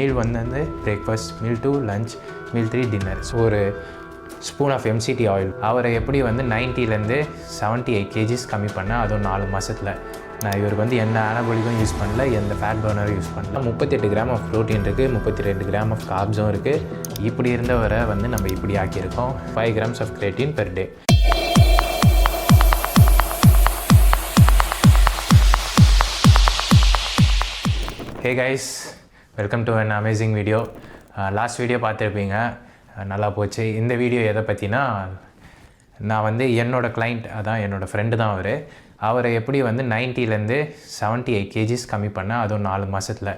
Meal வந்து breakfast, meal 2 lunch, meal 3 dinner. So ஒரு spoon of MCT oil. அவரை எப்படி வந்து 90லேருந்து 78 kgs கம்மி பண்ணேன், அதுவும் 4 மாதத்தில். நான் இவருக்கு வந்து எந்த ஆனபோலிக்கும் யூஸ் பண்ணல, எந்த ஃபேட் பர்னரும் யூஸ் பண்ணல. 38 கிராம் ஆஃப் ப்ரோட்டீன் இருக்குது, 32 கிராம் ஆஃப் கார்ப்ஸும் இருக்குது. இப்படி இருந்தவரை வந்து நம்ம இப்படி ஆக்கியிருக்கோம். 5 grams of creatine per day. Hey guys, welcome to an amazing video. Last video பார்த்துருப்பீங்க, நல்லா போச்சு. இந்த வீடியோ எதை பற்றினா, நான் வந்து என்னோடய கிளைண்ட், அதான் என்னோடய ஃப்ரெண்டு தான் அவரை எப்படி வந்து 90லேருந்து 78 kgs கம்மி பண்ணேன், அதுவும் 4 மாதத்தில்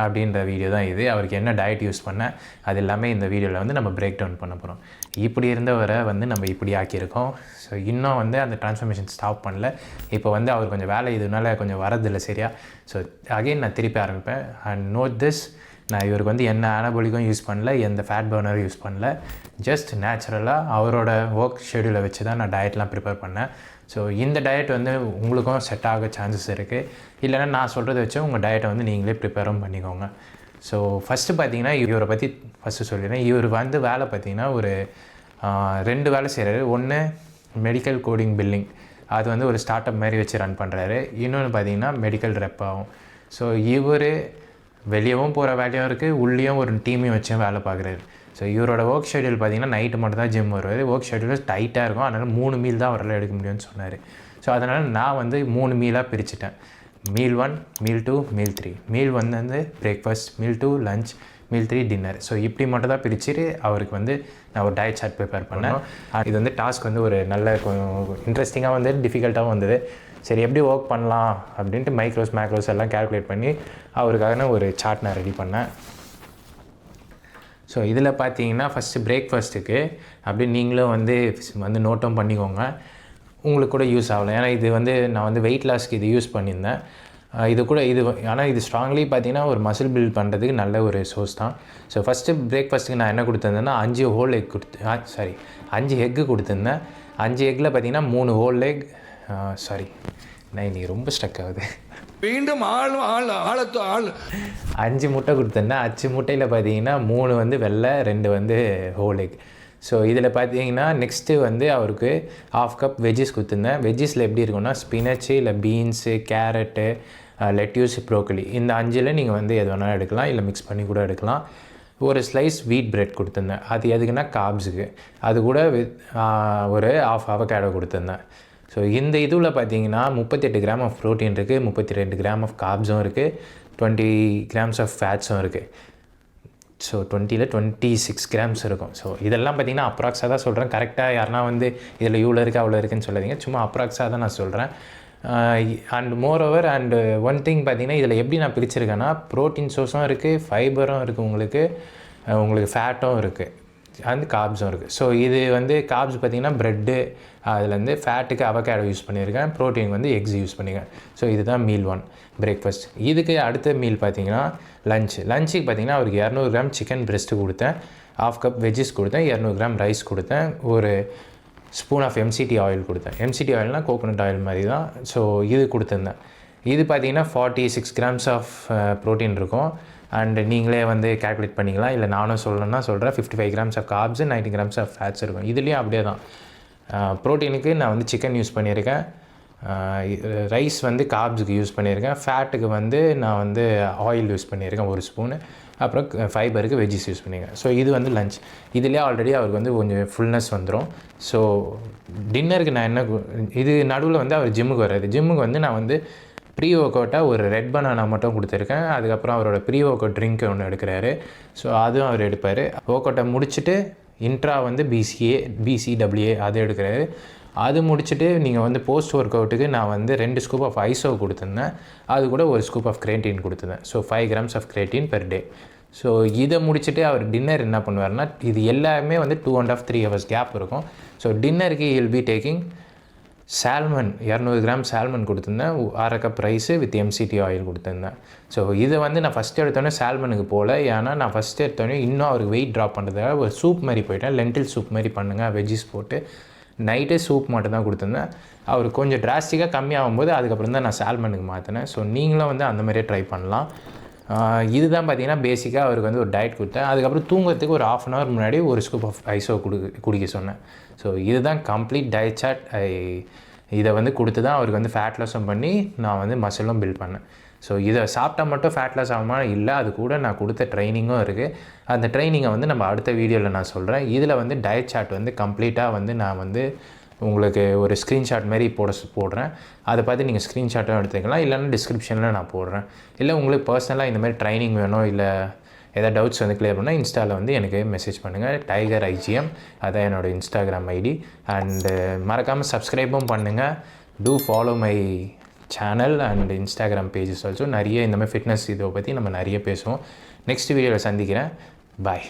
அப்படின்ற வீடியோ தான் இது. அவருக்கு என்ன டயட் யூஸ் பண்ணேன், அது எல்லாமே இந்த வீடியோவில் வந்து நம்ம பிரேக் டவுன் பண்ண போகிறோம். இப்படி இருந்தவரை வந்து நம்ம இப்படி ஆக்கியிருக்கோம். ஸோ இன்னும் வந்து அந்த ட்ரான்ஸ்ஃபர்மேஷன் ஸ்டாப் பண்ணல. இப்போ வந்து அவர் கொஞ்சம் வேலை இதனால கொஞ்சம் வரதில்லை சரியா. ஸோ அகெயின் நான் திருப்பி ஆரம்பிப்பேன். அண்ட் நோட் திஸ், நான் இவருக்கு வந்து என்ன ஆனபோலிக்கும் யூஸ் பண்ணல, எந்த ஃபேட் பர்னரும் யூஸ் பண்ணல. ஜஸ்ட் நேச்சுரலாக அவரோட ஒர்க் ஷெடியூலை வச்சு தான் நான் டயட்லாம் ப்ரிப்பேர் பண்ணேன். ஸோ இந்த டயட் வந்து உங்களுக்கும் செட் ஆக சான்சஸ் இருக்குது. இல்லைனா நான் சொல்கிறத வச்சு உங்கள் டயட்டை வந்து நீங்களே ப்ரிப்பேரும் பண்ணிக்கோங்க. ஸோ ஃபஸ்ட்டு பார்த்தீங்கன்னா, இவரை பற்றி ஃபஸ்ட்டு சொல்லிடுறேன். இவர் வந்து வேலை பார்த்திங்கன்னா ஒரு 2 வேலை செய்கிறாரு. ஒன்று மெடிக்கல் கோடிங் பில்லிங், அது வந்து ஒரு ஸ்டார்ட் அப் மாதிரி வச்சு ரன் பண்ணுறாரு. இன்னொன்று பார்த்திங்கன்னா மெடிக்கல் ரெப் ஆகும். ஸோ இவர் வெளியவும் போகிற வேலையும் இருக்குது, உள்ளேயும் ஒரு டீமையும் வச்சும் வேலை பார்க்குறாரு. ஸோ இவரோட ஒர்க் ஷெடியூல் பார்த்திங்கன்னா நைட்டு மட்டும் தான் ஜிம் வருவார். ஒர்க் ஷெடியூல் டைட்டாக இருக்கும், அதனால் 3 மீல் தான் அவரால் எடுக்க முடியும்னு சொன்னார். ஸோ அதனால் நான் வந்து 3 மீலாக பிரிச்சுட்டேன். Meal 1, meal 2, meal 3. மீல் வந்து breakfast, meal 2 lunch, meal 3 dinner. So இப்படி மட்டும் தான் பிரிச்சுட்டு அவருக்கு வந்து நான் ஒரு டயட் சார்ட் ப்ரிப்பேர் பண்ணேன். இது வந்து டாஸ்க் வந்து ஒரு நல்ல இன்ட்ரெஸ்டிங்காக வந்து டிஃபிகல்ட்டாகவும் வந்தது. சரி, எப்படி ஒர்க் பண்ணலாம் அப்படின்ட்டு மைக்ரோஸ் மேக்ரோஸ் எல்லாம் கேல்குலேட் பண்ணி அவருக்காக ஒரு சார்ட் நான் ரெடி பண்ணேன். ஸோ இதில் பார்த்தீங்கன்னா ஃபஸ்ட்டு பிரேக்ஃபாஸ்ட்டுக்கு அப்படியே நீங்களும் வந்து நோட்டும் பண்ணிக்கோங்க, உங்களுக்கு கூட யூஸ் ஆகலை. ஏன்னா இது வந்து நான் வந்து வெயிட் லாஸ்க்கு இது யூஸ் பண்ணியிருந்தேன். ஆனால் இது ஸ்ட்ராங்லி பார்த்தீங்கன்னா ஒரு மசில் பில்ட் பண்ணுறதுக்கு நல்ல ஒரு சோர்ஸ் தான். ஸோ ஃபஸ்ட்டு பிரேக்ஃபாஸ்ட்டுக்கு நான் என்ன கொடுத்துருந்தேன்னா 5 ஹோல் எக் 5 எக்கு கொடுத்துருந்தேன். 5 எக்கில் பார்த்தீங்கன்னா 3 ஹோல் எக் நான் இன்றைக்கி ரொம்ப ஸ்டக் ஆகுது. மீண்டும் 5 முட்டை கொடுத்துருந்தேன். 5 முட்டையில் பார்த்தீங்கன்னா 3 வந்து வெள்ளை, 2 வந்து ஹோல் எக். ஸோ இதில் பார்த்தீங்கன்னா நெக்ஸ்ட்டு வந்து அவருக்கு 1/2 கப் வெஜ்ஜஸ் கொடுத்துருந்தேன். வெஜ்ஜஸில் எப்படி இருக்குன்னா ஸ்பினச்சு, இல்லை பீன்ஸு, கேரட்டு, லெட்யூஸ், ப்ரோக்கலி, இந்த 5ல் நீங்கள் வந்து எது வேணாலும் எடுக்கலாம், இல்லை மிக்ஸ் பண்ணி கூட எடுக்கலாம். ஒரு ஸ்லைஸ் வீட் பிரெட் கொடுத்துருந்தேன். அது எதுக்குன்னா கார்ப்ஸுக்கு. அது கூட ஒரு 1/2 அவகேடோ கொடுத்துருந்தேன். ஸோ இந்த இதில் பார்த்தீங்கன்னா 38 கிராம் ஆஃப் ப்ரோட்டீன் இருக்குது, 32 கிராம் ஆஃப் கார்ப்ஸும் இருக்குது, 20 grams ஆஃப் ஃபேட்ஸும் இருக்குது. ஸோ 20ல் 26 grams இருக்கும். ஸோ இதெல்லாம் பார்த்திங்கன்னா அப்ராக்ஸாக தான் சொல்கிறேன். கரெக்டாக யாருனா வந்து இதில் இவ்வளோ இருக்குது அவ்வளோ இருக்குதுன்னு சொல்லாதீங்க, சும்மா அப்ராக்ஸாக தான் நான் சொல்கிறேன். And more over and one thing பார்த்திங்கன்னா இதில் எப்படி நான் பிரிச்சிருக்கேன்னா, ப்ரோட்டீன் சோர்ஸும் இருக்குது, ஃபைபரும் இருக்குது, உங்களுக்கு ஃபேட்டும் இருக்குது, அந்த கார்ப்ஸும் இருக்குது. ஸோ இது வந்து கார்ப்ஸ் பார்த்திங்கன்னா ப்ரெட்டு, அதுலேருந்து ஃபேட்டுக்கு அவகேடோ யூஸ் பண்ணியிருக்கேன், ப்ரோட்டீன் வந்து எக்ஸ் யூஸ் பண்ணியிருக்கேன். ஸோ இதுதான் மீல் 1 பிரேக்ஃபாஸ்ட். இதுக்கு அடுத்த மீல் பார்த்திங்கன்னா லஞ்சுக்கு பார்த்திங்கன்னா அவருக்கு 200 கிராம் சிக்கன் பிரெஸ்ட்டு கொடுத்தேன், 1/2 கப் வெஜ்ஜஸ் கொடுத்தேன், 200 கிராம் ரைஸ் கொடுத்தேன், ஒரு ஸ்பூன் ஆஃப் MCT ஆயில் கொடுத்தேன். MCT ஆயில்னால் கோகோனட் ஆயில் மாதிரி தான். ஸோ இது கொடுத்துருந்தேன். இது பார்த்திங்கன்னா 46 grams ஆஃப் ப்ரோட்டீன் இருக்கும். அண்டு நீங்களே வந்து கேல்குலேட் பண்ணிக்கலாம், இல்லை நானும் சொல்லணும்னா சொல்கிறேன். 55 grams of carbs, 90 grams of fats இருக்கும். இதுலேயும் அப்படியே தான். ப்ரோட்டீனுக்கு நான் வந்து சிக்கன் யூஸ் பண்ணியிருக்கேன், ரைஸ் வந்து கார்ப்ஸுக்கு யூஸ் பண்ணியிருக்கேன், ஃபேட்டுக்கு வந்து நான் வந்து ஆயில் யூஸ் பண்ணியிருக்கேன் 1 ஸ்பூனு, அப்புறம் ஃபைபருக்கு வெஜ்ஜஸ் யூஸ் பண்ணியிருக்கேன். ஸோ இது வந்து லஞ்ச். இதுலேயே ஆல்ரெடி அவருக்கு வந்து கொஞ்சம் ஃபுல்னஸ் வந்துடும். ஸோ டின்னருக்கு நான் இது நடுவில் வந்து அவர் ஜிம்முக்கு வர்றாரு. ஜிம்முக்கு வந்து நான் வந்து ப்ரீ ஒர்க் அவுட்டாக ஒரு ரெட் பனானா மட்டும் கொடுத்துருக்கேன். அதுக்கப்புறம் அவரோட ப்ரீ ஒர்க் அவுட் ட்ரிங்க் ஒன்று எடுக்கிறாரு. ஸோ அதுவும் அவர் எடுப்பார். ஒர்க் அவுட்டை முடிச்சுட்டு இன்ட்ரா வந்து BCAA அது எடுக்கிறாரு. அது முடிச்சுட்டு நீங்கள் வந்து போஸ்ட் ஒர்க் அவுட்டுக்கு நான் வந்து 2 ஸ்கூப் ஆஃப் ஐசோ கொடுத்துருந்தேன், அது கூட 1 ஸ்கூப் ஆஃப் கிரேட்டின் கொடுத்துருந்தேன். So 5 grams of creatine per day. So இதை முடிச்சுட்டு அவர் டின்னர் என்ன பண்ணுவார்னா, இது எல்லாமே வந்து 2.5 3 hours கேப் இருக்கும். ஸோ டின்னருக்கு will be taking salmon, 200 gram salmon கொடுத்துருந்தேன், 1/2 cup rice with MCT oil கொடுத்துருந்தேன். ஸோ இதை வந்து நான் ஃபஸ்ட்டு எடுத்தோடனே சால்மனுக்கு போகல, ஏன்னா நான் ஃபஸ்ட்டு எடுத்தோடனே இன்னும் அவருக்கு வெயிட் ட்ராப் பண்ணுறதுக்காக ஒரு சூப் மாதிரி போயிட்டேன். லென்டில் சூப் மாதிரி பண்ணுங்கள் வெஜ்ஜஸ் போட்டு. நைட்டே சூப் மட்டும் தான் கொடுத்துருந்தேன். அவர் கொஞ்சம் டிராஸ்டிக்காக கம்மியாகும்போது அதுக்கப்புறம் தான் நான் சால்மனுக்கு மாற்றினேன். ஸோ நீங்களும் வந்து அந்த மாதிரியே ட்ரை பண்ணலாம். இதுதான் பார்த்தீங்கன்னா பேசிக்காக அவருக்கு வந்து ஒரு டயட் கொடுத்தேன். அதுக்கப்புறம் தூங்குறதுக்கு ஒரு 1/2 அன் ஹவர் முன்னாடி ஒரு ஸ்கூப் ஆஃப் ஐஸோ குடிக்க சொன்னேன். ஸோ இதுதான் கம்ப்ளீட் டயட் சார்ட். இதை வந்து கொடுத்து தான் அவருக்கு வந்து ஃபேட் லாஸும் பண்ணி நான் வந்து மசிலும் பில்ட் பண்ணேன். ஸோ இதை சாப்பிட்டா மட்டும் ஃபேட் லாஸ் ஆகுமா? இல்லை, அது கூட நான் கொடுத்த ட்ரைனிங்கும் இருக்குது. அந்த ட்ரைனிங்கை வந்து நம்ம அடுத்த வீடியோவில் நான் சொல்கிறேன். இதில் வந்து டயட் சார்ட் வந்து கம்ப்ளீட்டாக வந்து நான் வந்து உங்களுக்கு ஒரு ஸ்க்ரீன்ஷாட் மாரி போடுறேன். அதை பார்த்து நீங்கள் ஸ்க்ரீன்ஷாட்டும் எடுத்துக்கலாம், இல்லைன்னா டிஸ்கிரிப்ஷனில் நான் போடுறேன். இல்லை உங்களுக்கு பர்சனலாக இந்த மாதிரி ட்ரைனிங் வேணும், இல்லை ஏதாவது டவுட்ஸ் வந்து கிளியர் பண்ணால் இன்ஸ்டாவில் வந்து எனக்கு மெசேஜ் பண்ணுங்கள். டைகர் ஐஜிஎம் அதான் என்னோடய இன்ஸ்டாகிராம் ஐடி. அண்டு மறக்காமல் சப்ஸ்கிரைபும் பண்ணுங்கள். To follow my channel and Instagram pages also. நிறைய இந்த மாதிரி ஃபிட்னஸ் இதை பற்றி நம்ம நிறைய பேசுவோம். நெக்ஸ்ட் வீடியோவில் சந்திக்கிறேன். பாய்.